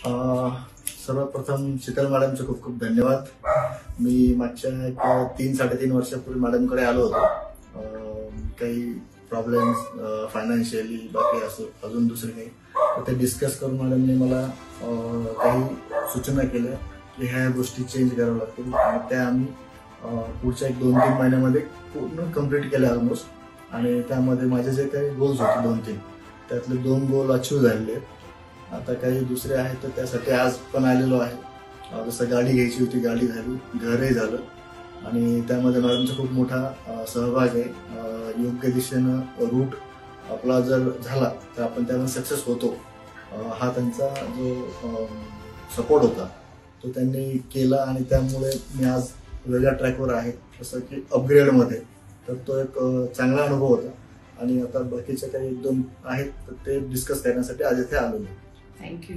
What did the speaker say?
सर्वप्रथम शीतल मॅडमचे खूप खूप धन्यवाद। मी मागच्या 3-3.5 वर्षापूर्वी मॅडमकडे आलो होतो। काही प्रॉब्लेम्स फायनान्शियली बाकी असो अजून दुसरे काही, तर ते डिस्कस करून मॅडमने मला काही सूचना केल्या की ह्या गोष्टी चेंज कराव्या लागतील आणि त्या आम्ही पुढच्या 1-2-3 महिन्यामध्ये पूर्ण कंप्लीट केल्या ऑलमोस्ट। आणि त्यामध्ये माझे जे काही गोल्स होते 2-3 त्यातले 2 गोल अचीव झालेले आहेत। आता काही दुसरे आहेत तर त्यासाठी आज पण आलेलो आहे। जसं गाडी घ्यायची होती, गाडी झाली, घरही झालं आणि त्यामध्ये मॅडमचा खूप मोठा सहभाग आहे। योग्य दिशेनं रूट आपला जर झाला तर आपण त्यामध्ये सक्सेस होतो, हा त्यांचा जो सपोर्ट होता तो त्यांनी केला आणि त्यामुळे मी आज वेगळ्या ट्रॅकवर आहे, जसं की अपग्रेडमध्ये। तर तो एक चांगला अनुभव होता आणि आता बाकीचे काही 1-2 आहेत तर ते डिस्कस करण्यासाठी आज इथे आलो। थँक्यू।